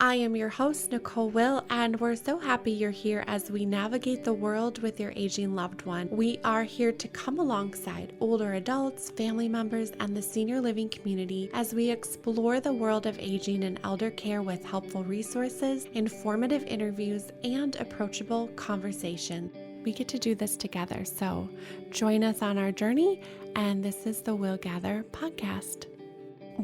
I am your host, Nicole Will, and we're so happy you're here as we navigate the world with your aging loved one. We are here to come alongside older adults, family members, and the senior living community as we explore the world of aging and elder care with helpful resources, informative interviews, and approachable conversation. We get to do this together, so join us on our journey, and this is the willGather podcast.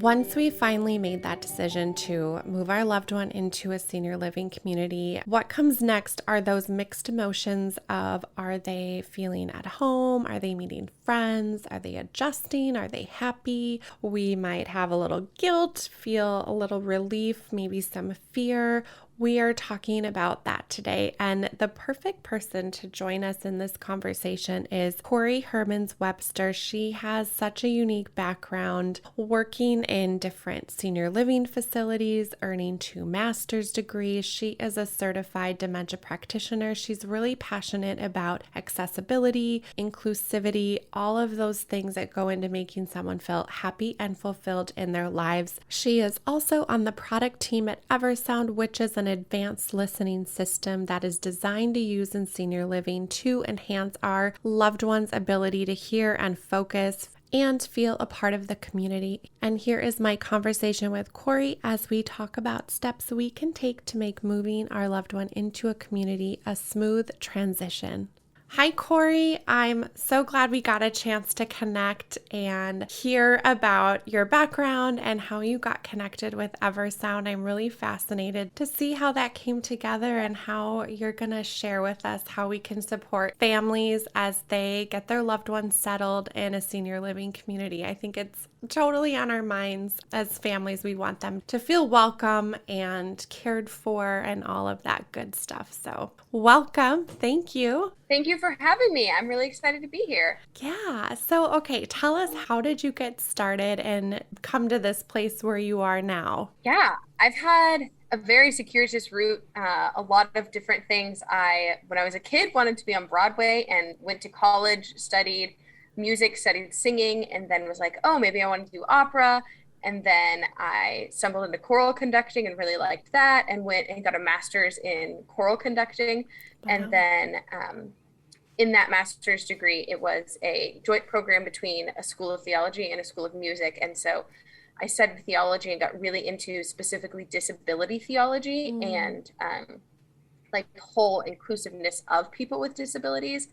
Once we finally made that decision to move our loved one into a senior living community, what comes next are those mixed emotions of, are they feeling at home? Are they meeting friends? Are they adjusting? Are they happy? We might have a little guilt, feel a little relief, maybe some fear. We are talking about that today, and the perfect person to join us in this conversation is Corrie Hermans Webster. She has such a unique background working in different senior living facilities, earning 2 master's degrees. She is a certified dementia practitioner. She's really passionate about accessibility, inclusivity, all of those things that go into making someone feel happy and fulfilled in their lives. She is also on the product team at Eversound, which is an advanced listening system that is designed to use in senior living to enhance our loved ones' ability to hear and focus and feel a part of the community. And here is my conversation with Corrie as we talk about steps we can take to make moving our loved one into a community a smooth transition. Hi, Corrie. I'm so glad we got a chance to connect and hear about your background and how you got connected with Eversound. I'm really fascinated to see how that came together and how you're going to share with us how we can support families as they get their loved ones settled in a senior living community. I think it's totally on our minds as families. We want them to feel welcome and cared for and all of that good stuff. So welcome. Thank you. Thank you for having me. I'm really excited to be here. Yeah. So, okay, tell us, how did you get started and come to this place where you are now? Yeah, I've had a very circuitous route, a lot of different things. When I was a kid, wanted to be on Broadway and went to college, studied music, studied singing, and then was like, oh, maybe I want to do opera. And then I stumbled into choral conducting and really liked that and went and got a master's in choral conducting. And Wow. then in that master's degree, it was a joint program between a school of theology and a school of music. And so I studied theology and got really into specifically disability theology and like the whole inclusiveness of people with disabilities.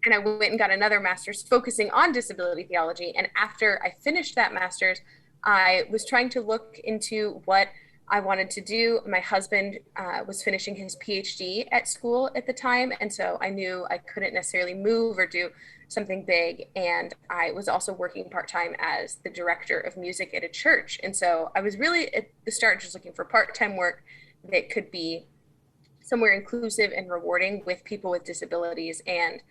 And I went and got another master's focusing on disability theology. And after I finished that master's, I was trying to look into what I wanted to do. My husband was finishing his PhD at school at the time. And so I knew I couldn't necessarily move or do something big. And I was also working part-time as the director of music at a church. And so I was really at the start just looking for part-time work that could be somewhere inclusive and rewarding with people with disabilities. And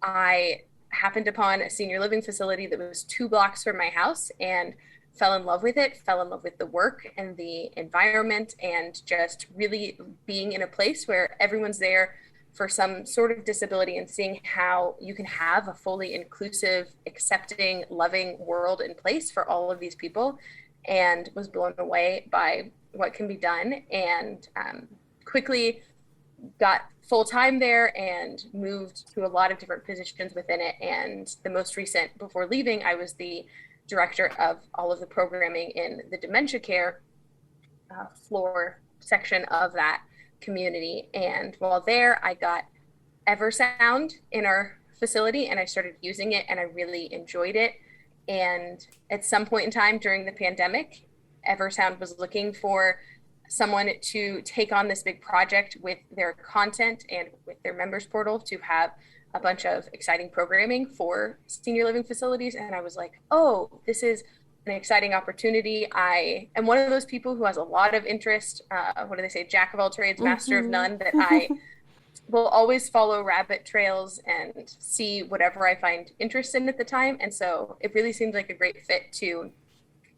I happened upon a senior living facility that was 2 blocks from my house and fell in love with it, fell in love with the work and the environment, and just really being in a place where everyone's there for some sort of disability and seeing how you can have a fully inclusive, accepting, loving world in place for all of these people, and was blown away by what can be done, and quickly got full time there and moved to a lot of different positions within it. And the most recent, before leaving, I was the director of all of the programming in the dementia care floor section of that community. And while there, I got Eversound in our facility and I started using it and I really enjoyed it. And at some point in time during the pandemic, Eversound was looking for someone to take on this big project with their content and with their members portal to have a bunch of exciting programming for senior living facilities. And I was like, oh, this is an exciting opportunity. I am one of those people who has a lot of interest. What do they say? Jack of all trades, master of none, that I will always follow rabbit trails and see whatever I find interest in at the time. And so it really seemed like a great fit to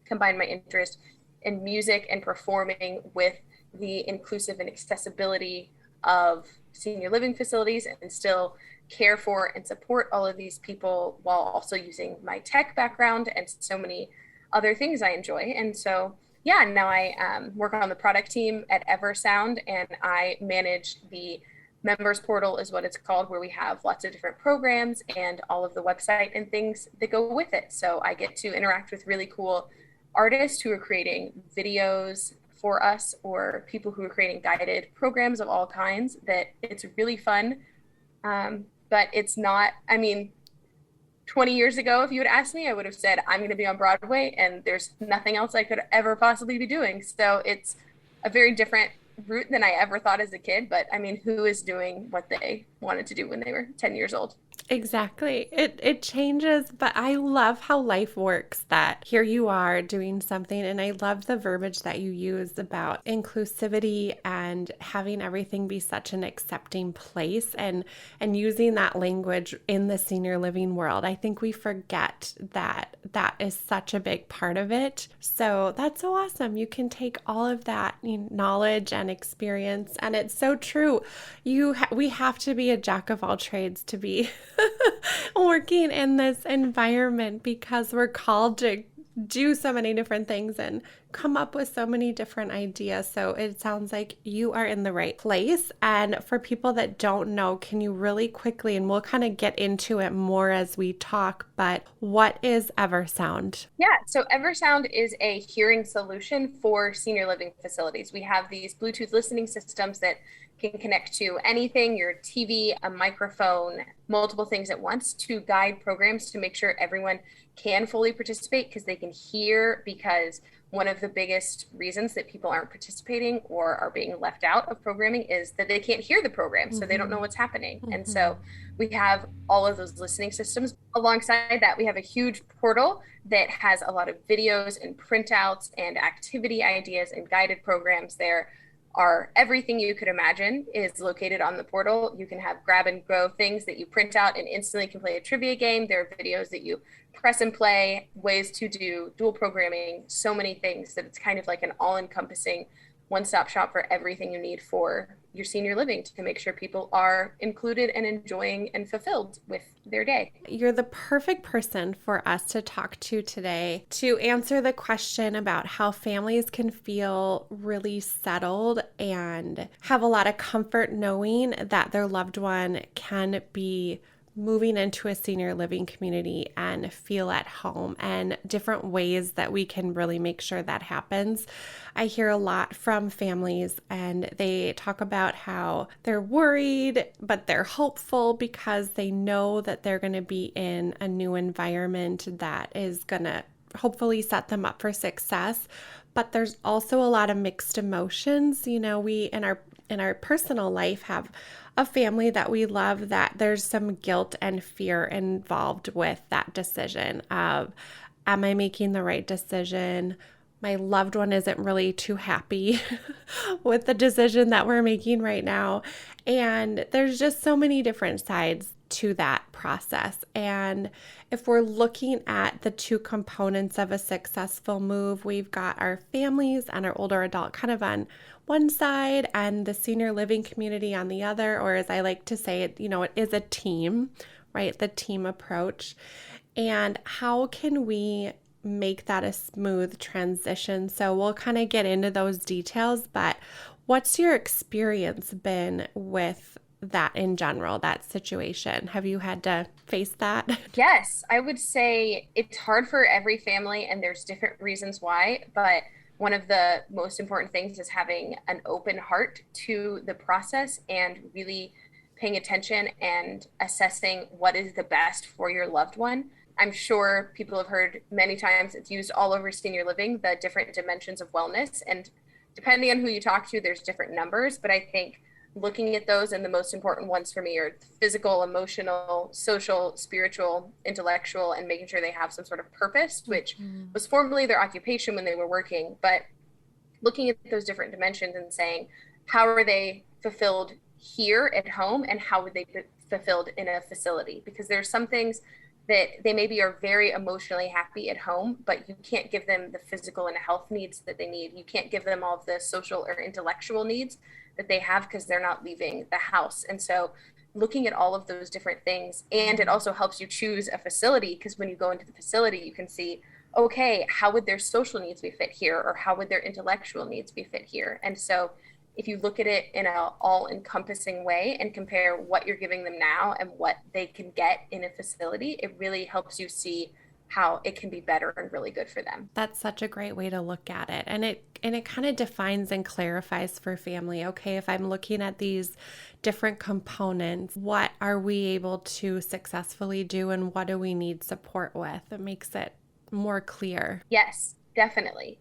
combine my interest in music and performing with the inclusive and accessibility of senior living facilities and still care for and support all of these people while also using my tech background and so many other things I enjoy. And so Yeah, now I work on the product team at Eversound, and I manage the members portal is what it's called, where we have lots of different programs and all of the website and things that go with it. So I get to interact with really cool artists who are creating videos for us, or people who are creating guided programs of all kinds. That it's really fun. But it's not, I mean, 20 years ago, if you had asked me, I would have said, I'm going to be on Broadway and there's nothing else I could ever possibly be doing. So it's a very different route than I ever thought as a kid. But I mean, who is doing what they wanted to do when they were 10 years old? Exactly. It changes, but I love how life works, that here you are doing something, and I love the verbiage that you use about inclusivity and having everything be such an accepting place, and using that language in the senior living world. I think we forget that that is such a big part of it. So that's so awesome. You can take all of that knowledge and experience, and it's so true. We have to be a jack of all trades to be working in this environment, because we're called to do so many different things and come up with so many different ideas. So it sounds like you are in the right place. And for people that don't know, can you really quickly, and we'll kind of get into it more as we talk, but what is Eversound? Yeah, so Eversound is a hearing solution for senior living facilities. We have these Bluetooth listening systems that can connect to anything, your TV, a microphone, multiple things at once, to guide programs to make sure everyone can fully participate, because they can hear. Because one of the biggest reasons that people aren't participating or are being left out of programming is that they can't hear the program, so they don't know what's happening. And so we have all of those listening systems. Alongside that, we have a huge portal that has a lot of videos and printouts and activity ideas and guided programs. There are everything you could imagine is located on the portal. You can have grab and go things that you print out and instantly can play a trivia game. There are videos that you press and play, ways to do dual programming, so many things that it's kind of like an all-encompassing one-stop shop for everything you need for your senior living, to make sure people are included and enjoying and fulfilled with their day. You're the perfect person for us to talk to today to answer the question about how families can feel really settled and have a lot of comfort knowing that their loved one can be moving into a senior living community and feel at home, and different ways that we can really make sure that happens. I hear a lot from families, and they talk about how they're worried, but they're hopeful because they know that they're going to be in a new environment that is going to hopefully set them up for success. But there's also a lot of mixed emotions. We in our personal life have a family that we love, that there's some guilt and fear involved with that decision of, am I making the right decision? My loved one isn't really too happy with the decision that we're making right now. And there's just so many different sides to that process. And if we're looking at the two components of a successful move, we've got our families and our older adult kind of on one side and the senior living community on the other, or as I like to say it, it is a team, right? The team approach. And how can we make that a smooth transition? So we'll kind of get into those details, but what's your experience been with that in general, that situation? Have you had to face that? Yes, I would say it's hard for every family, and there's different reasons why, but one of the most important things is having an open heart to the process and really paying attention and assessing what is the best for your loved one. I'm sure people have heard many times, it's used all over senior living, the different dimensions of wellness. And depending on who you talk to, there's different numbers. But I think looking at those, and the most important ones for me are physical, emotional, social, spiritual, intellectual, and making sure they have some sort of purpose, which was formerly their occupation when they were working. But looking at those different dimensions and saying, how are they fulfilled here at home, and how would they be fulfilled in a facility? Because there's some things that they maybe are very emotionally happy at home, but you can't give them the physical and health needs that they need. You can't give them all of the social or intellectual needs that they have, because they're not leaving the house. And so looking at all of those different things, and it also helps you choose a facility, because when you go into the facility, you can see okay, how would their social needs be fit here? Or how would their intellectual needs be fit here? And so if you look at it in an all encompassing way and compare what you're giving them now and what they can get in a facility, it really helps you see how it can be better and really good for them. That's such a great way to look at it. And it kind of defines and clarifies for family. Okay, if I'm looking at these different components, what are we able to successfully do and what do we need support with? It makes it more clear. Yes, definitely.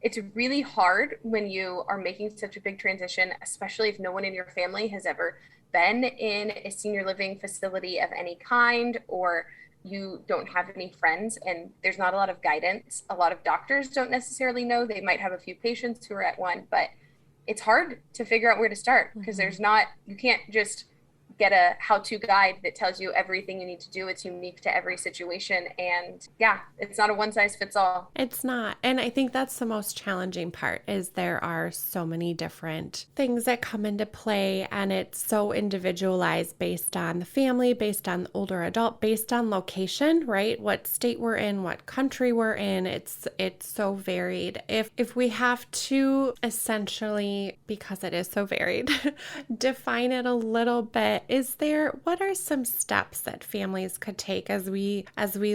It's really hard when you are making such a big transition, especially if no one in your family has ever been in a senior living facility of any kind, or you don't have any friends and there's not a lot of guidance. A lot of doctors don't necessarily know. They might have a few patients who are at one, but it's hard to figure out where to start because there's not, you can't just get a how-to guide that tells you everything you need to do. It's unique to every situation. And yeah, it's not a one size fits all. It's not. And I think that's the most challenging part is there are so many different things that come into play and it's so individualized based on the family, based on the older adult, based on location, right? What state we're in, what country we're in. It's so varied. If we have to essentially, because it is so varied, define it a little bit, what are some steps that families could take as we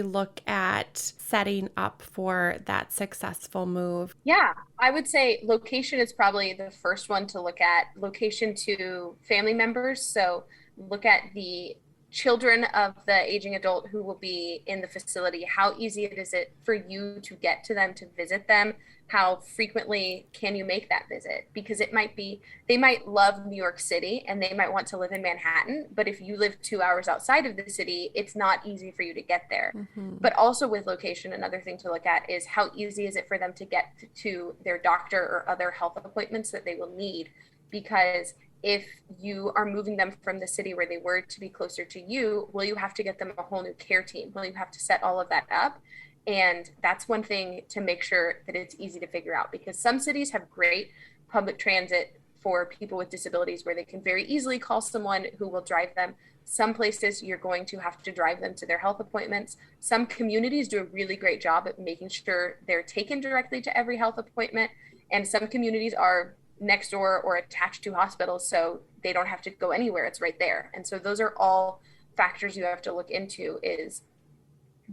look at setting up for that successful move? Yeah, I would say location is probably the first one to look at. Location to family members. So look at the children of the aging adult who will be in the facility. How easy is it for you to get to them, to visit them? How frequently can you make that visit? Because it might be, they might love New York City and they might want to live in Manhattan, but if you live 2 hours outside of the city, it's not easy for you to get there. But also with location, another thing to look at is how easy is it for them to get to their doctor or other health appointments that they will need? Because if you are moving them from the city where they were to be closer to you, will you have to get them a whole new care team? Will you have to set all of that up? And that's one thing to make sure that it's easy to figure out, because some cities have great public transit for people with disabilities where they can very easily call someone who will drive them. Some places you're going to have to drive them to their health appointments. Some communities do a really great job at making sure they're taken directly to every health appointment. And some communities are next door or attached to hospitals, so they don't have to go anywhere. It's right there. And so those are all factors you have to look into, is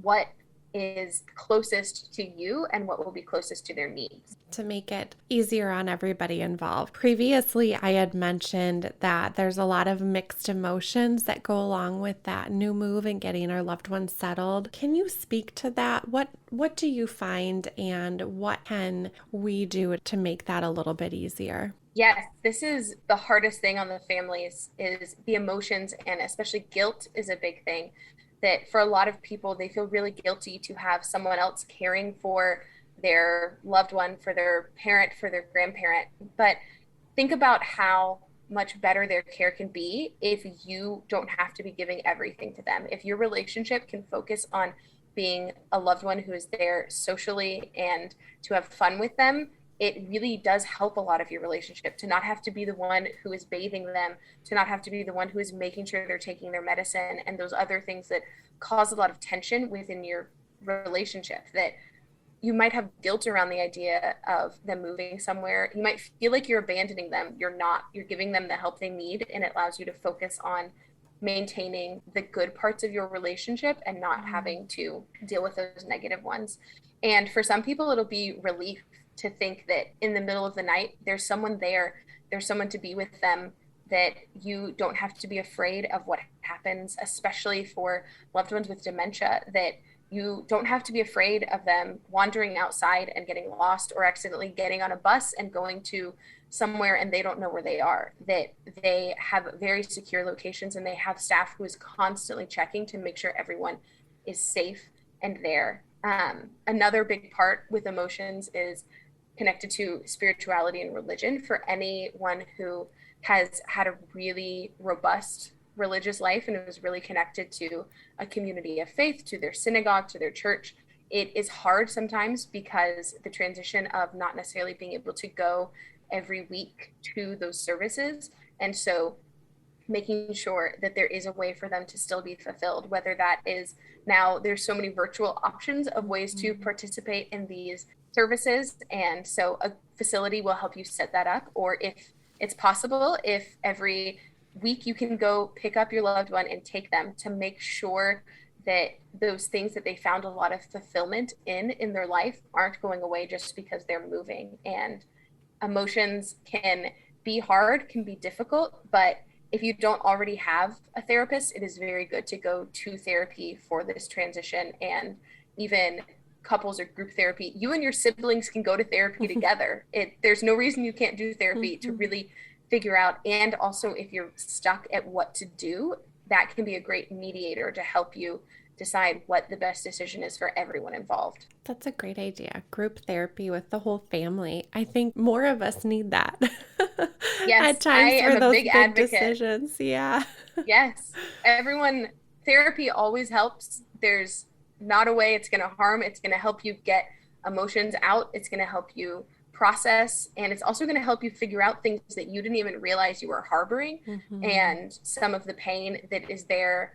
what is closest to you and what will be closest to their needs, to make it easier on everybody involved. Previously, I had mentioned that there's a lot of mixed emotions that go along with that new move and getting our loved ones settled. Can you speak to that? What do you find and what can we do to make that a little bit easier? Yes, this is the hardest thing on the families, is the emotions, and especially guilt is a big thing. That for a lot of people, they feel really guilty to have someone else caring for their loved one, for their parent, for their grandparent. But think about how much better their care can be if you don't have to be giving everything to them. If your relationship can focus on being a loved one who is there socially and to have fun with them, it really does help a lot of your relationship, to not have to be the one who is bathing them, to not have to be the one who is making sure they're taking their medicine, and those other things that cause a lot of tension within your relationship. That you might have guilt around the idea of them moving somewhere. You might feel like you're abandoning them. You're not. You're giving them the help they need, and it allows you to focus on maintaining the good parts of your relationship and not having to deal with those negative ones. And for some people, it'll be relief to think that in the middle of the night, there's someone there, there's someone to be with them, that you don't have to be afraid of what happens, especially for loved ones with dementia, that you don't have to be afraid of them wandering outside and getting lost, or accidentally getting on a bus and going to somewhere and they don't know where they are, that they have very secure locations and they have staff who is constantly checking to make sure everyone is safe and there. Another big part with emotions is connected to spirituality and religion. For anyone who has had a really robust religious life and is really connected to a community of faith, to their synagogue, to their church, it is hard sometimes because the transition of not necessarily being able to go every week to those services. And so making sure that there is a way for them to still be fulfilled, whether that is, now there's so many virtual options of ways to participate in these services. And so a facility will help you set that up. Or if it's possible, if every week you can go pick up your loved one and take them, to make sure that those things that they found a lot of fulfillment in their life aren't going away just because they're moving. And emotions can be hard, can be difficult, but if you don't already have a therapist, it is very good to go to therapy for this transition. And even couples or group therapy, you and your siblings can go to therapy together. There's no reason you can't do therapy to really figure out. And also, if you're stuck at what to do, that can be a great mediator to help you decide what the best decision is for everyone involved. That's a great idea. Group therapy with the whole family. I think more of us need that. Yes, At times I am for a those big big advocate. decisions. Yeah. Yes, everyone, therapy always helps. There's not a way it's going to harm. It's going to help you get emotions out. It's going to help you process. And it's also going to help you figure out things that you didn't even realize you were harboring, and some of the pain that is there,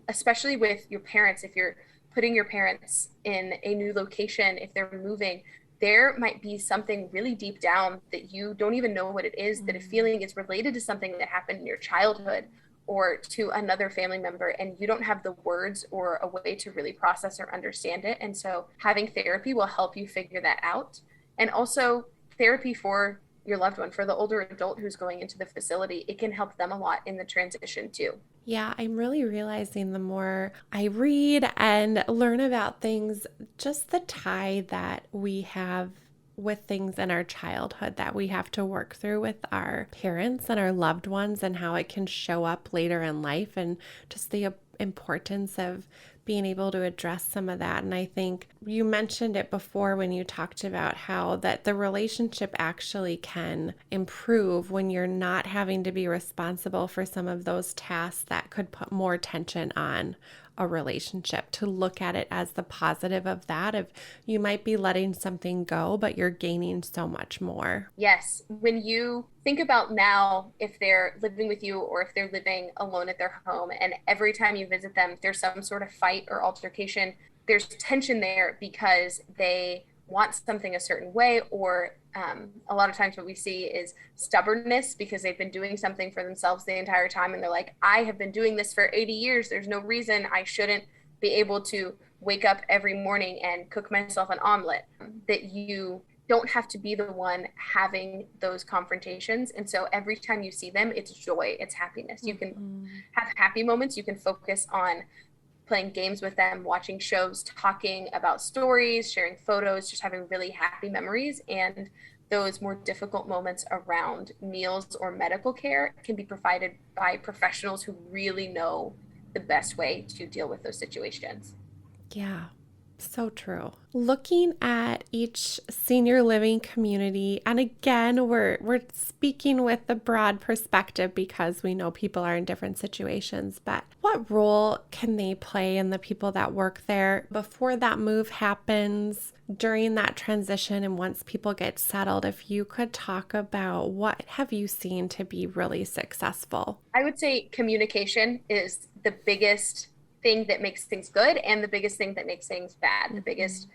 especially with your parents. If you're putting your parents in a new location, if they're moving, there might be something really deep down that you don't even know what it is, that a feeling is related to something that happened in your childhood or to another family member, and you don't have the words or a way to really process or understand it. And so having therapy will help you figure that out. And also therapy for your loved one, for the older adult who's going into the facility, it can help them a lot in the transition too. Yeah, I'm really realizing the more I read and learn about things, just the tie that we have with things in our childhood that we have to work through with our parents and our loved ones, and how it can show up later in life, and just the importance of being able to address some of that. And I think you mentioned it before when you talked about how that the relationship actually can improve when you're not having to be responsible for some of those tasks that could put more tension on a relationship. To look at it as the positive of that, of you might be letting something go, but you're gaining so much more. Yes. When you think about now, if they're living with you or if they're living alone at their home, and every time you visit them, there's some sort of fight or altercation, there's tension there because they want something a certain way, or a lot of times what we see is stubbornness because they've been doing something for themselves the entire time, and they're like, I have been doing this for 80 years. There's no reason I shouldn't be able to wake up every morning and cook myself an omelet. That you don't have to be the one having those confrontations. And so every time you see them, it's joy, it's happiness. You can have happy moments. You can focus on playing games with them, watching shows, talking about stories, sharing photos, just having really happy memories. And those more difficult moments around meals or medical care can be provided by professionals who really know the best way to deal with those situations. Yeah, so true. Looking at each senior living community, and again, we're speaking with the broad perspective because we know people are in different situations, but what role can they play in the people that work there before that move happens, during that transition, and once people get settled? If you could talk about what have you seen to be really successful? I would say communication is the biggest thing that makes things good and the biggest thing that makes things bad. The biggest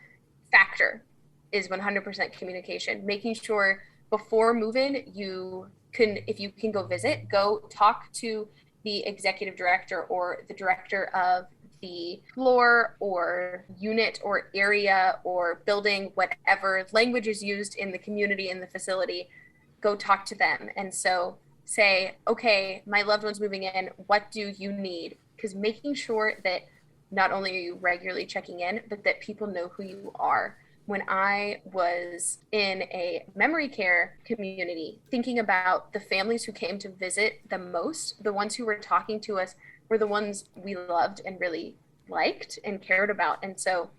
factor is 100% communication. Making sure before moving, you can, if you can go visit, go talk to the executive director or the director of the floor or unit or area or building, whatever language is used in the community, in the facility. Go talk to them. And so say, okay, my loved one's moving in. What do you need? Because making sure that not only are you regularly checking in, but that people know who you are. When I was in a memory care community, thinking about the families who came to visit the most, the ones who were talking to us were the ones we loved and really liked and cared about. And so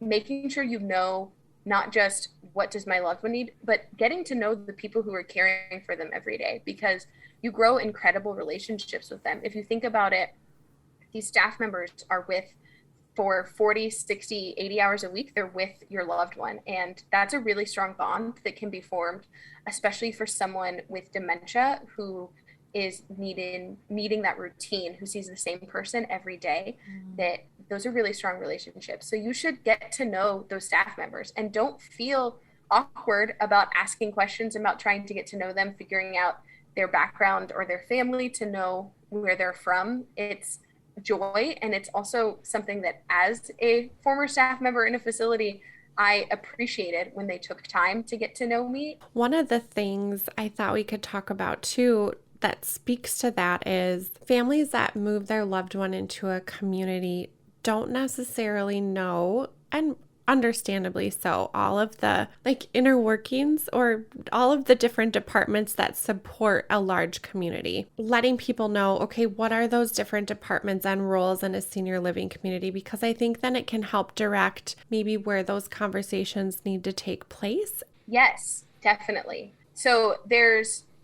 making sure you know not just what does my loved one need, but getting to know the people who are caring for them every day, because you grow incredible relationships with them. If you think about it, these staff members are with for 40, 60, 80 hours a week, they're with your loved one. And that's a really strong bond that can be formed, especially for someone with dementia who is needing that routine, who sees the same person every day, that those are really strong relationships. So you should get to know those staff members and don't feel awkward about asking questions, about trying to get to know them, figuring out their background or their family, to know where they're from. It's joy, and it's also something that, as a former staff member in a facility, I appreciated when they took time to get to know me. One of the things I thought we could talk about too that speaks to that is families that move their loved one into a community don't necessarily know, and understandably so, all of the inner workings or all of the different departments that support a large community. Letting people know, okay, what are those different departments and roles in a senior living community? Because I think then it can help direct maybe where those conversations need to take place. Yes, definitely. So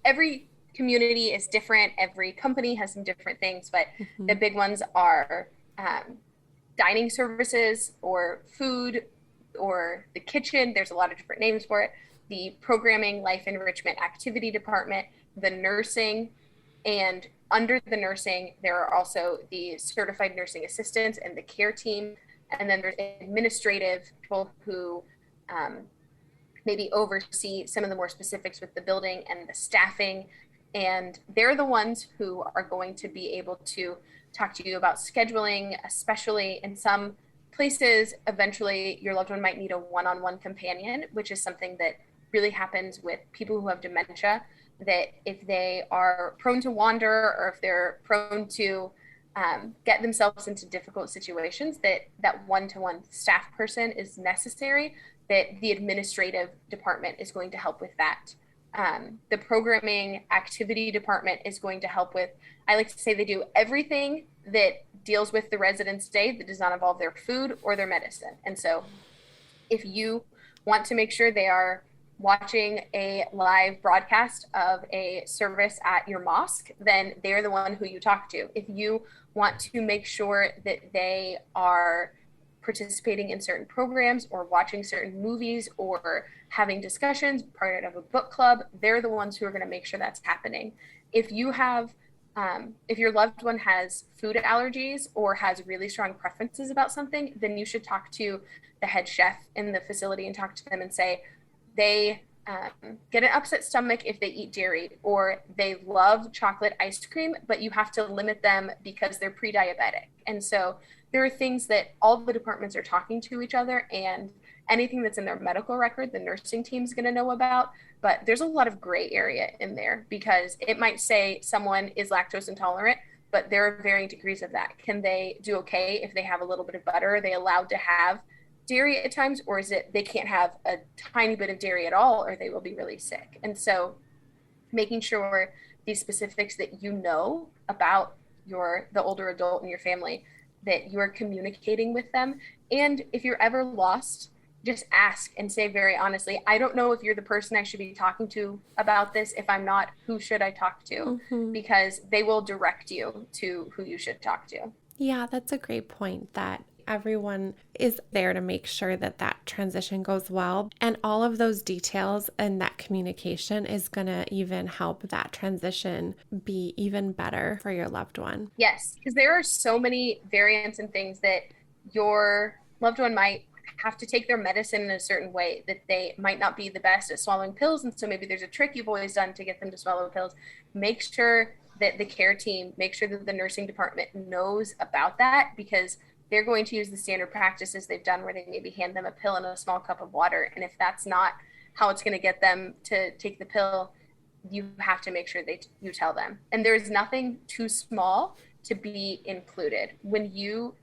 every community is different. Every company has some different things, but the big ones are dining services, or food, or the kitchen. There's a lot of different names for it. The programming, life enrichment, activity department, the nursing, and under the nursing, there are also the certified nursing assistants and the care team. And then there's administrative people who maybe oversee some of the more specifics with the building and the staffing. And they're the ones who are going to be able to talk to you about scheduling, especially in some places. Eventually, your loved one might need a one-on-one companion, which is something that really happens with people who have dementia, that if they are prone to wander, or if they're prone to get themselves into difficult situations, that one-to-one staff person is necessary, that the administrative department is going to help with that. The programming activity department is going to help with, I like to say, they do everything that deals with the resident's day that does not involve their food or their medicine. And so if you want to make sure they are watching a live broadcast of a service at your mosque, then they're the one who you talk to. If you want to make sure that they are participating in certain programs, or watching certain movies, or having discussions, part of a book club, they're the ones who are going to make sure that's happening. If you have, if your loved one has food allergies or has really strong preferences about something, then you should talk to the head chef in the facility and talk to them and say they get an upset stomach if they eat dairy, or they love chocolate ice cream, but you have to limit them because they're pre-diabetic. And so there are things that all the departments are talking to each other, and anything that's in their medical record, the nursing team's going to know about. But there's a lot of gray area in there, because it might say someone is lactose intolerant, but there are varying degrees of that. Can they do okay if they have a little bit of butter? Are they allowed to have dairy at times, or is it they can't have a tiny bit of dairy at all, or they will be really sick? And so making sure these specifics that you know about the older adult in your family, that you're communicating with them. And if you're ever lost, just ask and say very honestly, I don't know if you're the person I should be talking to about this. If I'm not, who should I talk to? Because they will direct you to who you should talk to. Yeah, that's a great point, that everyone is there to make sure that that transition goes well. And all of those details and that communication is going to even help that transition be even better for your loved one. Yes, because there are so many variants and things that your loved one might have to take their medicine in a certain way, that they might not be the best at swallowing pills. And so maybe there's a trick you've always done to get them to swallow pills. Make sure that the care team, make sure that the nursing department knows about that, because they're going to use the standard practices they've done, where they maybe hand them a pill in a small cup of water. And if that's not how it's going to get them to take the pill, you have to make sure you tell them. And there's nothing too small to be included. When you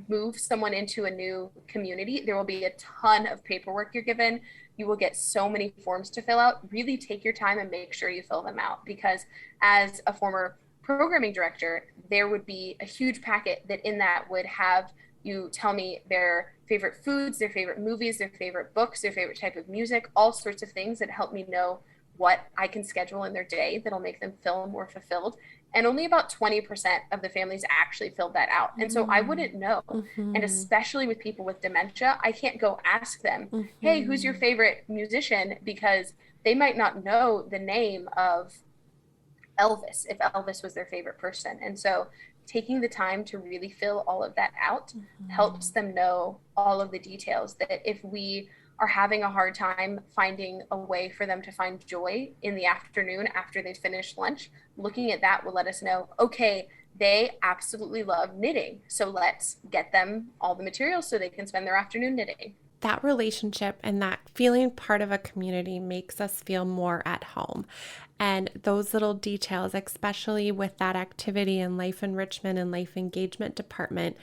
move someone into a new community, there will be a ton of paperwork you're given. You will get so many forms to fill out. Really take your time and make sure you fill them out, because as a former programming director, there would be a huge packet that in that would have you tell me their favorite foods, their favorite movies, their favorite books, their favorite type of music, all sorts of things that help me know what I can schedule in their day that'll make them feel more fulfilled. And only about 20% of the families actually filled that out. And so I wouldn't know. And especially with people with dementia, I can't go ask them, hey, who's your favorite musician? Because they might not know the name of Elvis, if Elvis was their favorite person. And so taking the time to really fill all of that out helps them know all of the details, that if we are having a hard time finding a way for them to find joy in the afternoon after they finish lunch, looking at that will let us know, okay, they absolutely love knitting. So let's get them all the materials so they can spend their afternoon knitting. That relationship and that feeling part of a community makes us feel more at home. And those little details, especially with that activity and life enrichment and life engagement department,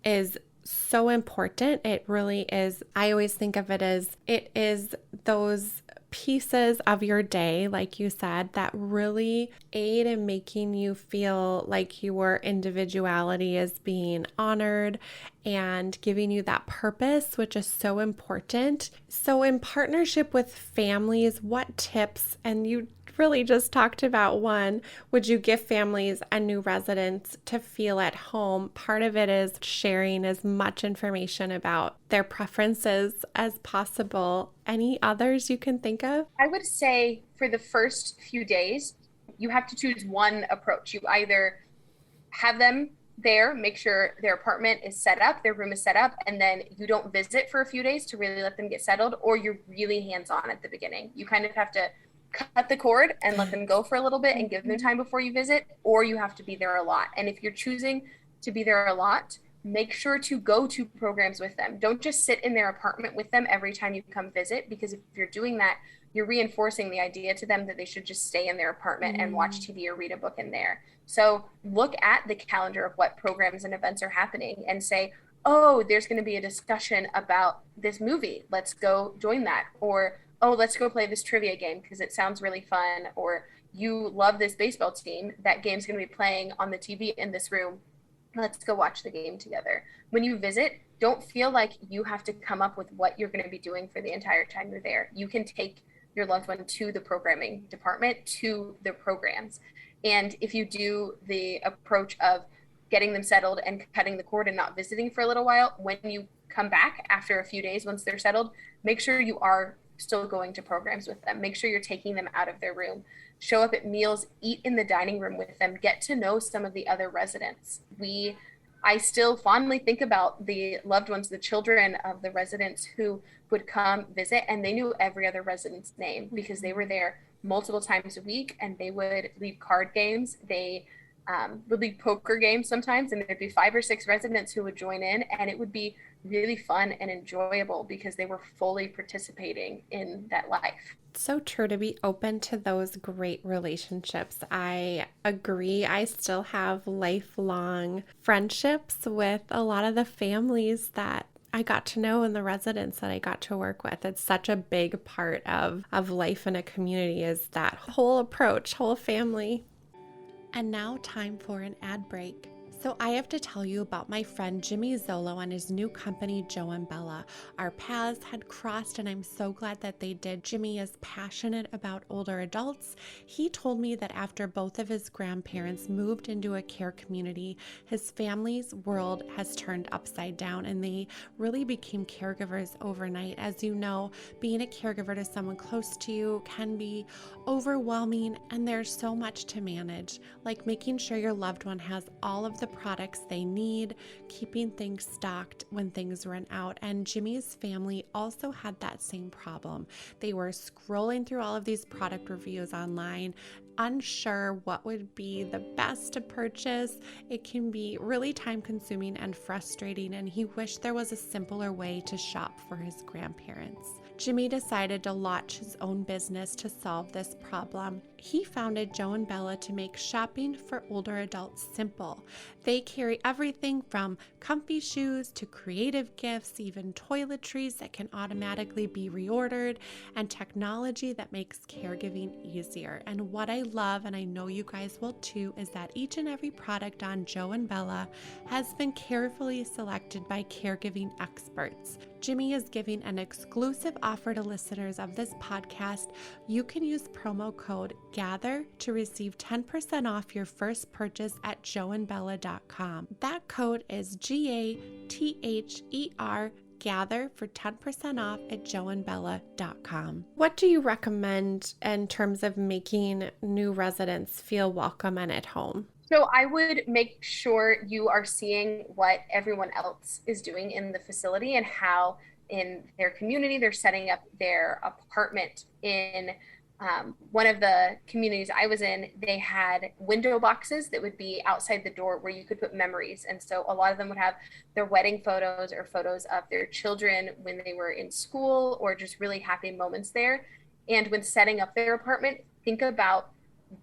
is so important. It really is. I always think of it as it is those pieces of your day, like you said, that really aid in making you feel like your individuality is being honored and giving you that purpose, which is so important. So in partnership with families, what tips, and you really just talked about one, would you give families and new residents to feel at home? Part of it is sharing as much information about their preferences as possible. Any others you can think of? I would say for the first few days, you have to choose one approach. You either have them there, make sure their apartment is set up, their room is set up, and then you don't visit for a few days to really let them get settled, or you're really hands-on at the beginning. You kind of have to cut the cord and let them go for a little bit and give them time before you visit, or you have to be there a lot. And if you're choosing to be there a lot, make sure to go to programs with them. Don't just sit in their apartment with them every time you come visit, because if you're doing that, you're reinforcing the idea to them that they should just stay in their apartment and watch TV or read a book in there. So look at the calendar of what programs and events are happening and say, oh, there's going to be a discussion about this movie. Let's go join that. Or, oh, let's go play this trivia game because it sounds really fun. Or you love this baseball team. That game's going to be playing on the TV in this room. Let's go watch the game together. When you visit, don't feel like you have to come up with what you're going to be doing for the entire time you're there. You can take your loved one to the programming department, to the programs. And if you do the approach of getting them settled and cutting the cord and not visiting for a little while, when you come back after a few days, once they're settled, make sure you are still going to programs with them. Make sure you're taking them out of their room. Show up at meals, eat in the dining room with them, get to know some of the other residents. I still fondly think about the loved ones, the children of the residents who would come visit, and they knew every other resident's name because they were there multiple times a week, and they would leave card games. They would leave poker games sometimes, and there'd be 5 or 6 residents who would join in, and it would be really fun and enjoyable because they were fully participating in that life. So true, to be open to those great relationships. I agree. I still have lifelong friendships with a lot of the families that I got to know and the residents that I got to work with. It's such a big part of life in a community, is that whole approach, whole family. And now time for an ad break. So I have to tell you about my friend Jimmy Zolo and his new company, Joe and Bella. Our paths had crossed, and I'm so glad that they did. Jimmy is passionate about older adults. He told me that after both of his grandparents moved into a care community, his family's world has turned upside down, and they really became caregivers overnight. As you know, being a caregiver to someone close to you can be overwhelming, and there's so much to manage, like making sure your loved one has all of the products they need, keeping things stocked when things run out. And Jimmy's family also had that same problem. They were scrolling through all of these product reviews online, unsure what would be the best to purchase. It can be really time consuming and frustrating, and he wished there was a simpler way to shop for his grandparents. Jimmy decided to launch his own business to solve this problem. He founded Joe and Bella to make shopping for older adults simple. They carry everything from comfy shoes to creative gifts, even toiletries that can automatically be reordered, and technology that makes caregiving easier. And what I love, and I know you guys will too, is that each and every product on Joe and Bella has been carefully selected by caregiving experts. Jimmy is giving an exclusive offer to listeners of this podcast. You can use promo code GATHER to receive 10% off your first purchase at joeandbella.com. That code is GATHER willGather for 10% off at joeandbella.com. What do you recommend in terms of making new residents feel welcome and at home? So I would make sure you are seeing what everyone else is doing in the facility and how in their community they're setting up their apartment. In one of the communities I was in, they had window boxes that would be outside the door where you could put memories. And so a lot of them would have their wedding photos or photos of their children when they were in school or just really happy moments there. And when setting up their apartment, think about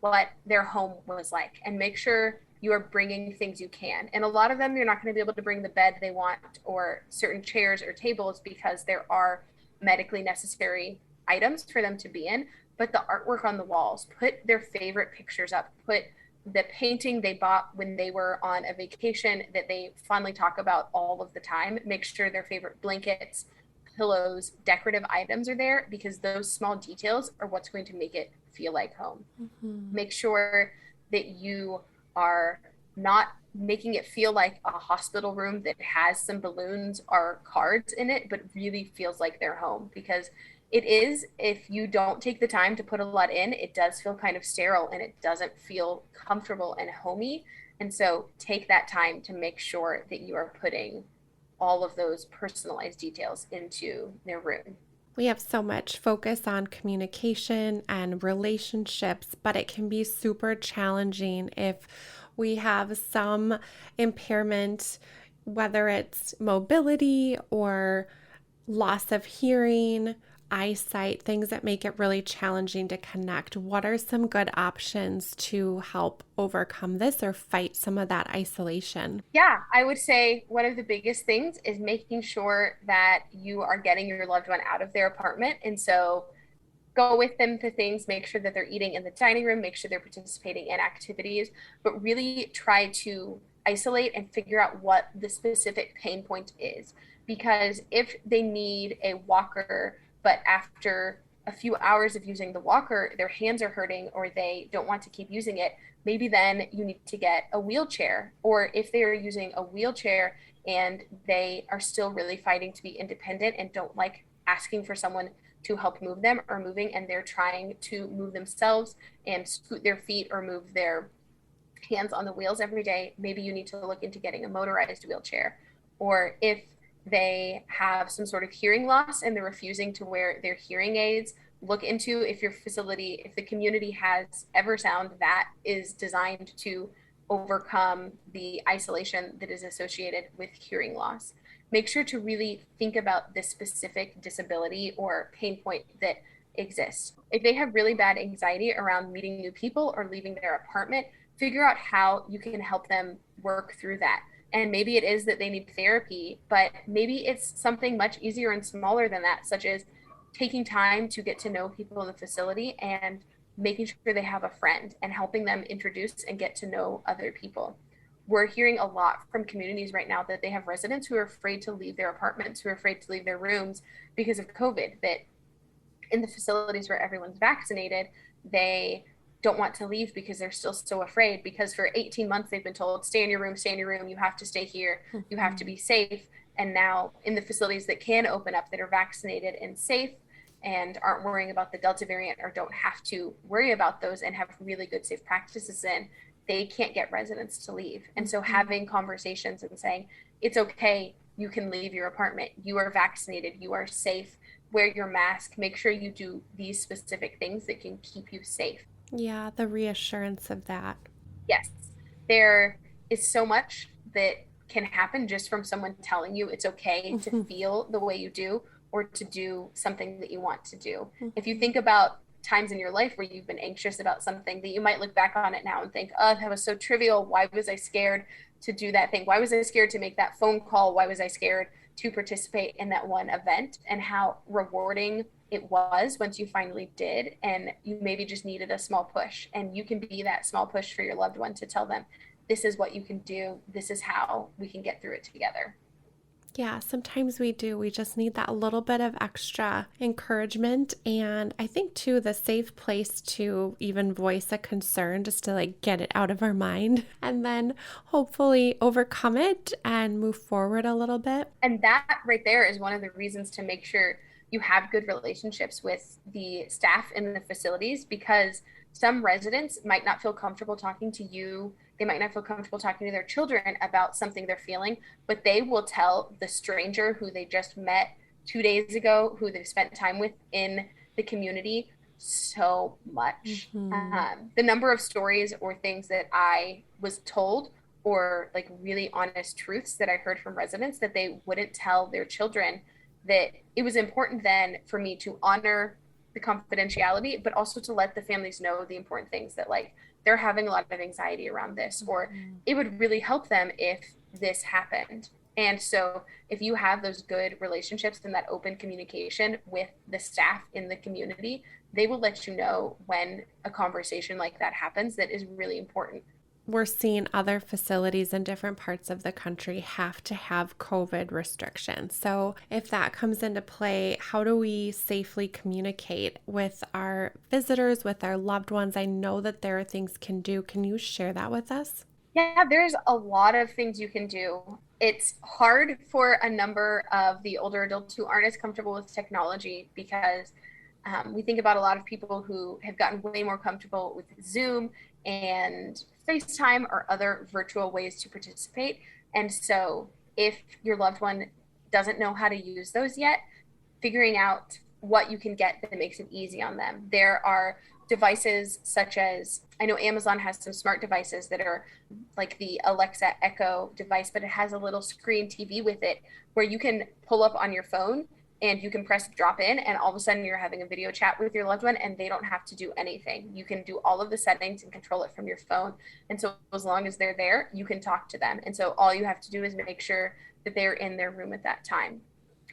what their home was like and make sure you are bringing things you can. And a lot of them, you're not going to be able to bring the bed they want or certain chairs or tables because there are medically necessary items for them to be in. But the artwork on the walls, put their favorite pictures up, put the painting they bought when they were on a vacation that they fondly talk about all of the time. Make sure their favorite blankets, pillows, decorative items are there because those small details are what's going to make it feel like home. Mm-hmm. Make sure that you are not making it feel like a hospital room that has some balloons or cards in it, but really feels like their home, because it is, if you don't take the time to put a lot in, it does feel kind of sterile and it doesn't feel comfortable and homey. And so take that time to make sure that you are putting all of those personalized details into their room. We have so much focus on communication and relationships, but it can be super challenging if we have some impairment, whether it's mobility or loss of hearing, eyesight, things that make it really challenging to connect. What are some good options to help overcome this or fight some of that isolation? Yeah, I would say one of the biggest things is making sure that you are getting your loved one out of their apartment. And so go with them to things, make sure that they're eating in the dining room, make sure they're participating in activities, but really try to isolate and figure out what the specific pain point is. Because if they need a walker, but after a few hours of using the walker, their hands are hurting or they don't want to keep using it, maybe then you need to get a wheelchair. Or if they are using a wheelchair and they are still really fighting to be independent and don't like asking for someone to help move them or moving, and they're trying to move themselves and scoot their feet or move their hands on the wheels every day, maybe you need to look into getting a motorized wheelchair. Or if they have some sort of hearing loss and they're refusing to wear their hearing aids, look into if your facility, if the community has Eversound that is designed to overcome the isolation that is associated with hearing loss. Make sure to really think about the specific disability or pain point that exists. If they have really bad anxiety around meeting new people or leaving their apartment, figure out how you can help them work through that. And maybe it is that they need therapy, but maybe it's something much easier and smaller than that, such as taking time to get to know people in the facility and making sure they have a friend and helping them introduce and get to know other people. We're hearing a lot from communities right now that they have residents who are afraid to leave their apartments, who are afraid to leave their rooms because of COVID, that in the facilities where everyone's vaccinated, they don't want to leave because they're still so afraid, because for 18 months they've been told, stay in your room, you have to stay here, you have to be safe. And now in the facilities that can open up, that are vaccinated and safe and aren't worrying about the Delta variant or don't have to worry about those and have really good safe practices in, they can't get residents to leave. And so having conversations and saying, it's okay, you can leave your apartment, you are vaccinated, you are safe, wear your mask, make sure you do these specific things that can keep you safe. Yeah, the reassurance of that. Yes, there is so much that can happen just from someone telling you it's okay to feel the way you do or to do something that you want to do. If you think about times in your life where you've been anxious about something, that you might look back on it now and think, oh, that was so trivial. Why was I scared to do that thing? Why was I scared to make that phone call? Why was I scared to participate in that one event? And how rewarding it was once you finally did, and you maybe just needed a small push, and you can be that small push for your loved one to tell them, this is what you can do, this is how we can get through it together. Yeah, sometimes we do. We just need that little bit of extra encouragement. And I think, too, the safe place to even voice a concern just to like get it out of our mind and then hopefully overcome it and move forward a little bit. And that right there is one of the reasons to make sure you have good relationships with the staff in the facilities, because some residents might not feel comfortable talking to you. They might not feel comfortable talking to their children about something they're feeling, but they will tell the stranger who they just met 2 days ago, who they've spent time with in the community, so much. Mm-hmm. The number of stories or things that I was told, or like really honest truths that I heard from residents that they wouldn't tell their children, that it was important then for me to honor the confidentiality, but also to let the families know the important things, that like they're having a lot of anxiety around this, or Mm-hmm. it would really help them if this happened. And so if you have those good relationships and that open communication with the staff in the community, they will let you know when a conversation like that happens that is really important. We're seeing other facilities in different parts of the country have to have COVID restrictions. So, if that comes into play, how do we safely communicate with our visitors, with our loved ones? I know that there are things can do. Can you share that with us? Yeah, there's a lot of things you can do. It's hard for a number of the older adults who aren't as comfortable with technology, because we think about a lot of people who have gotten way more comfortable with Zoom and FaceTime or other virtual ways to participate. And so if your loved one doesn't know how to use those yet, figuring out what you can get that makes it easy on them. There are devices such as, I know Amazon has some smart devices that are like the Alexa Echo device, but it has a little screen TV with it where you can pull up on your phone and you can press drop in, and all of a sudden you're having a video chat with your loved one and they don't have to do anything. You can do all of the settings and control it from your phone. And so as long as they're there, you can talk to them. And so all you have to do is make sure that they're in their room at that time.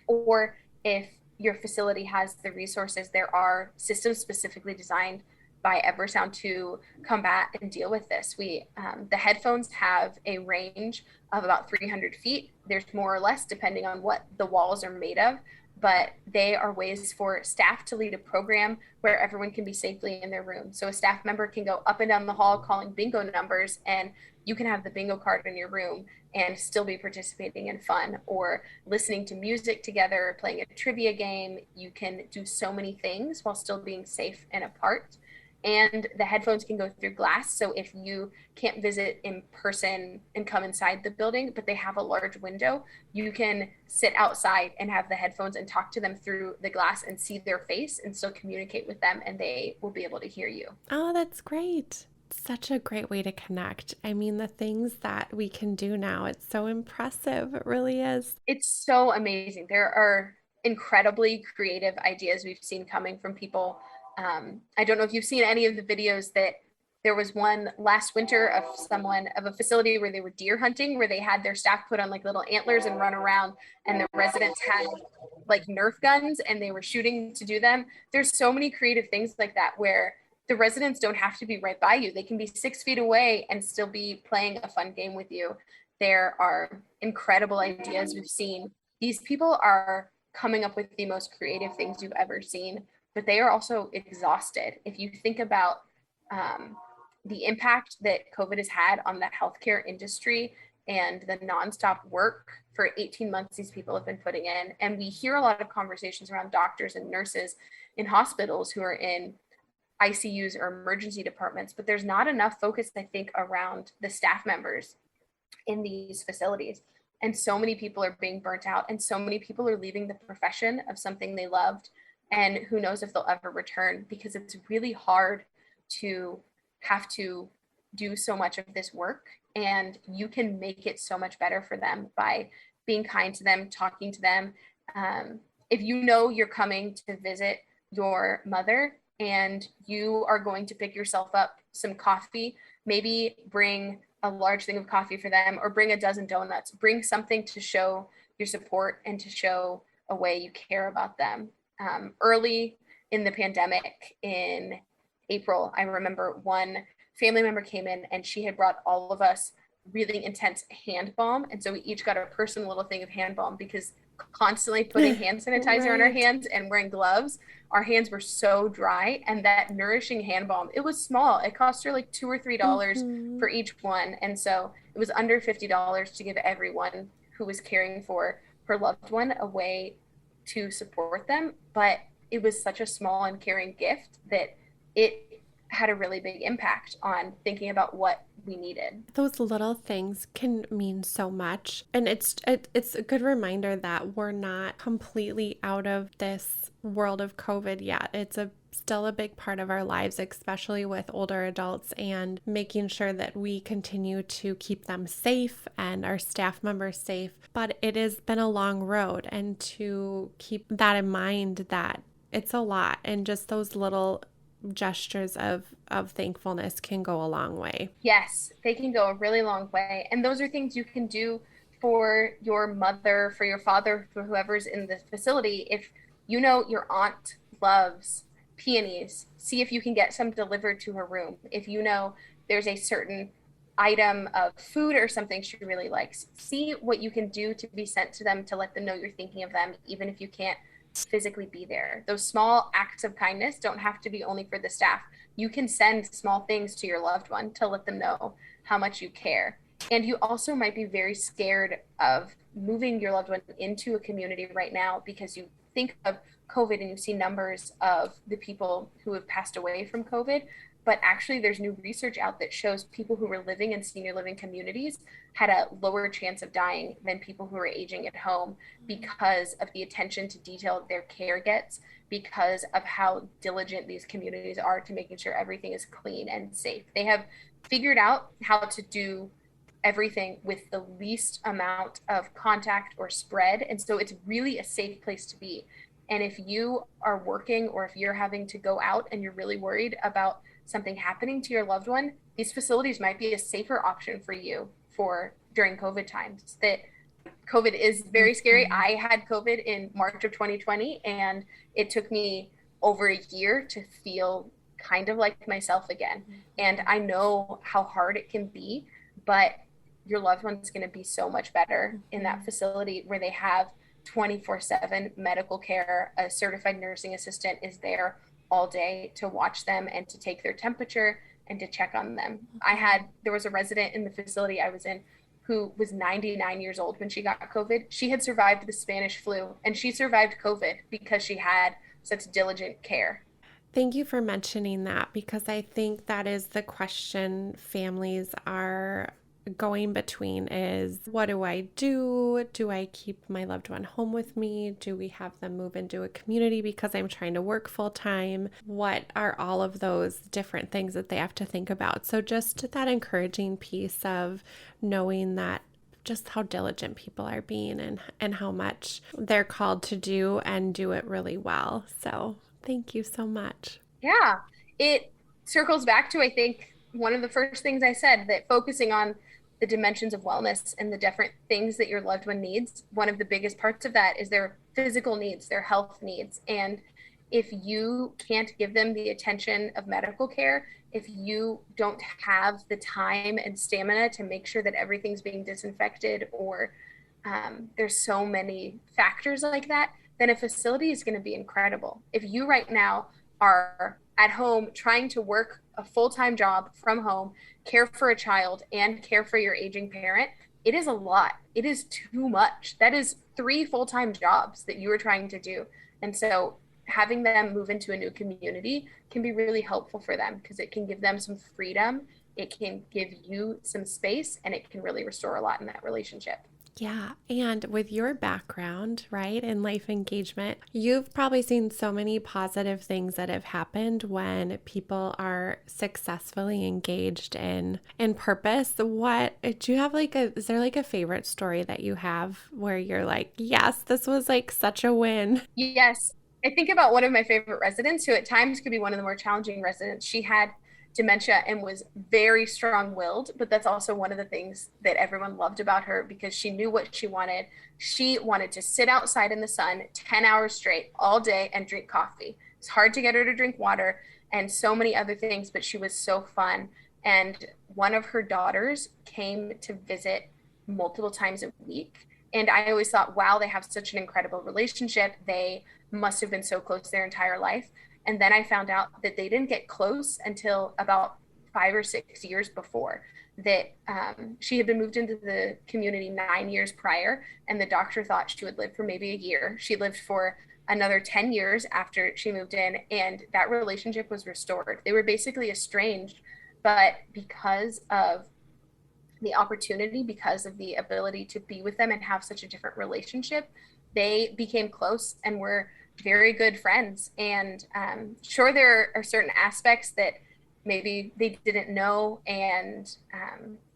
Or if your facility has the resources, there are systems specifically designed by Eversound to combat and deal with this. The headphones have a range of about 300 feet. There's more or less depending on what the walls are made of, but they are ways for staff to lead a program where everyone can be safely in their room. So a staff member can go up and down the hall calling bingo numbers, and you can have the bingo card in your room and still be participating in fun, or listening to music together, playing a trivia game. You can do so many things while still being safe and apart. And the headphones can go through glass. So if you can't visit in person and come inside the building, but they have a large window, you can sit outside and have the headphones and talk to them through the glass and see their face and still communicate with them, and they will be able to hear you. Oh, that's great. Such a great way to connect. I mean, the things that we can do now, it's so impressive. It really is. It's so amazing. There are incredibly creative ideas we've seen coming from people. I don't know if you've seen any of the videos that there was one last winter of a facility where they were deer hunting, where they had their staff put on like little antlers and run around, and the residents had like Nerf guns and they were shooting to do them. There's so many creative things like that where the residents don't have to be right by you. They can be 6 feet away and still be playing a fun game with you. There are incredible ideas we've seen. These people are coming up with the most creative things you've ever seen, but they are also exhausted. If you think about the impact that COVID has had on the healthcare industry and the nonstop work for 18 months these people have been putting in, and we hear a lot of conversations around doctors and nurses in hospitals who are in ICUs or emergency departments, but there's not enough focus, I think, around the staff members in these facilities. And so many people are being burnt out, and so many people are leaving the profession of something they loved, and who knows if they'll ever return, because it's really hard to have to do so much of this work. And you can make it so much better for them by being kind to them, talking to them. If you know you're coming to visit your mother and you are going to pick yourself up some coffee, maybe bring a large thing of coffee for them, or bring a dozen donuts. Bring something to show your support and to show a way you care about them. Early in the pandemic in April, I remember one family member came in and she had brought all of us really intense hand balm. And so we each got a personal little thing of hand balm because constantly putting hand sanitizer on our hands and wearing gloves, our hands were so dry. And that nourishing hand balm, it was small. It cost her like $2 or $3 for each one. And so it was under $50 to give everyone who was caring for her loved one a way to support them. But it was such a small and caring gift that it had a really big impact on thinking about what we needed. Those little things can mean so much. And it's a good reminder that we're not completely out of this world of COVID yet. It's still a big part of our lives, especially with older adults, and making sure that we continue to keep them safe and our staff members safe. But it has been a long road, and to keep that in mind, that it's a lot, and just those little gestures of thankfulness can go a long way. Yes, they can go a really long way. And those are things you can do for your mother, for your father, for whoever's in the facility. If you know your aunt loves peonies, see if you can get some delivered to her room. If you know there's a certain item of food or something she really likes, see what you can do to be sent to them to let them know you're thinking of them, even if you can't physically be there. Those small acts of kindness don't have to be only for the staff. You can send small things to your loved one to let them know how much you care. And you also might be very scared of moving your loved one into a community right now because you think of COVID and you see numbers of the people who have passed away from COVID. But actually, there's new research out that shows people who were living in senior living communities had a lower chance of dying than people who were aging at home because of the attention to detail their care gets, because of how diligent these communities are to making sure everything is clean and safe. They have figured out how to do everything with the least amount of contact or spread. And so it's really a safe place to be. And if you are working or if you're having to go out and you're really worried about something happening to your loved one, these facilities might be a safer option for you for during COVID times. That COVID is very scary. I had COVID in March of 2020, and it took me over a year to feel kind of like myself again. And I know how hard it can be, but your loved one's going to be so much better in that facility where they have 24/7 medical care. A certified nursing assistant is there all day to watch them and to take their temperature and to check on them. There was a resident in the facility I was in who was 99 years old when she got COVID. She had survived the Spanish flu, and she survived COVID because she had such diligent care. Thank you for mentioning that, because I think that is the question families are going between is, what do I do? Do I keep my loved one home with me? Do we have them move into a community because I'm trying to work full time? What are all of those different things that they have to think about? So just that encouraging piece of knowing that just how diligent people are being and how much they're called to do and do it really well. So thank you so much. Yeah, it circles back to, I think, one of the first things I said, that focusing on the dimensions of wellness and the different things that your loved one needs. One of the biggest parts of that is their physical needs, their health needs. And if you can't give them the attention of medical care, if you don't have the time and stamina to make sure that everything's being disinfected, or there's so many factors like that, then a facility is going to be incredible. If you right now are at home trying to work a full-time job from home, care for a child, and care for your aging parent, it is a lot. It is too much. That is 3 full-time jobs that you are trying to do. And so having them move into a new community can be really helpful for them, because it can give them some freedom, it can give you some space, and it can really restore a lot in that relationship. Yeah. And with your background, right, in life engagement, you've probably seen so many positive things that have happened when people are successfully engaged in purpose. What do you have, is there like a favorite story that you have where you're like, yes, this was like such a win? Yes. I think about one of my favorite residents, who at times could be one of the more challenging residents. She had dementia and was very strong-willed, but that's also one of the things that everyone loved about her, because she knew what she wanted. She wanted to sit outside in the sun 10 hours straight all day and drink coffee. It's hard to get her to drink water and so many other things, but she was so fun. And one of her daughters came to visit multiple times a week. And I always thought, wow, they have such an incredible relationship. They must have been so close their entire life. And then I found out that they didn't get close until about 5 or 6 years before that. She had been moved into the community 9 years prior, and the doctor thought she would live for maybe a year. She lived for another 10 years after she moved in, and that relationship was restored. They were basically estranged, but because of the opportunity, because of the ability to be with them and have such a different relationship, they became close and were very good friends. And sure, there are certain aspects that maybe they didn't know. And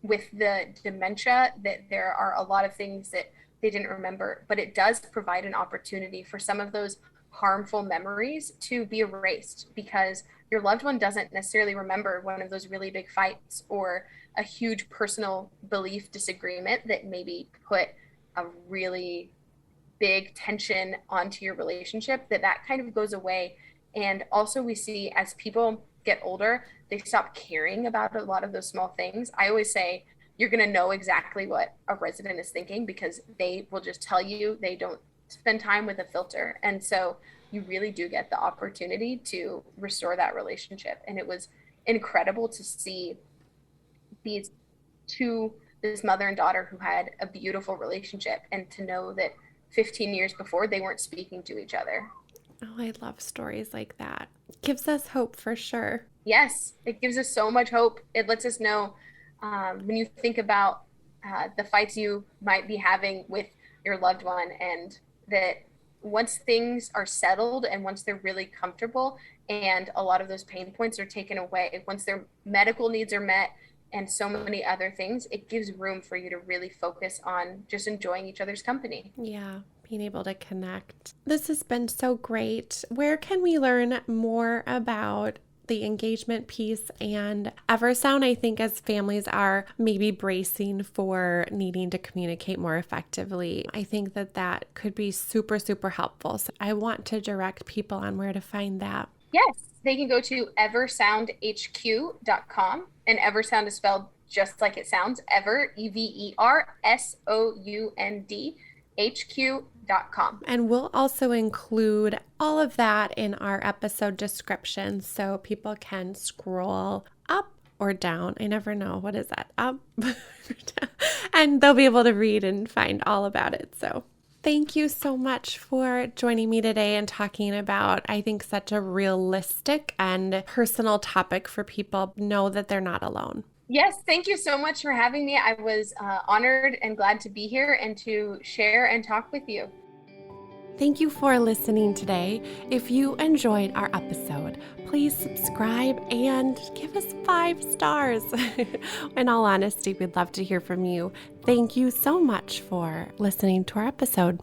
with the dementia, that there are a lot of things that they didn't remember, but it does provide an opportunity for some of those harmful memories to be erased, because your loved one doesn't necessarily remember one of those really big fights or a huge personal belief disagreement that maybe put a really big tension onto your relationship. That kind of goes away. And also we see as people get older, they stop caring about a lot of those small things. I always say you're going to know exactly what a resident is thinking because they will just tell you. They don't spend time with a filter. And so you really do get the opportunity to restore that relationship. And it was incredible to see these two, this mother and daughter who had a beautiful relationship, and to know that 15 years before they weren't speaking to each other. Oh, I love stories like that. Gives us hope for sure. Yes, it gives us so much hope. It lets us know when you think about the fights you might be having with your loved one, and that once things are settled and once they're really comfortable and a lot of those pain points are taken away, once their medical needs are met and so many other things, it gives room for you to really focus on just enjoying each other's company. Yeah, being able to connect. This has been so great. Where can we learn more about the engagement piece and Eversound? I think as families are maybe bracing for needing to communicate more effectively, I think that could be super, super helpful. So I want to direct people on where to find that. Yes, they can go to eversoundhq.com, and Eversound is spelled just like it sounds, Ever, EVERSOUND, HQ.com. And we'll also include all of that in our episode description so people can scroll up or down. I never know. What is that? Up and they'll be able to read and find all about it. So thank you so much for joining me today and talking about, I think, such a realistic and personal topic for people. Know that they're not alone. Yes, thank you so much for having me. I was honored and glad to be here and to share and talk with you. Thank you for listening today. If you enjoyed our episode, please subscribe and give us 5 stars. In all honesty, we'd love to hear from you. Thank you so much for listening to our episode.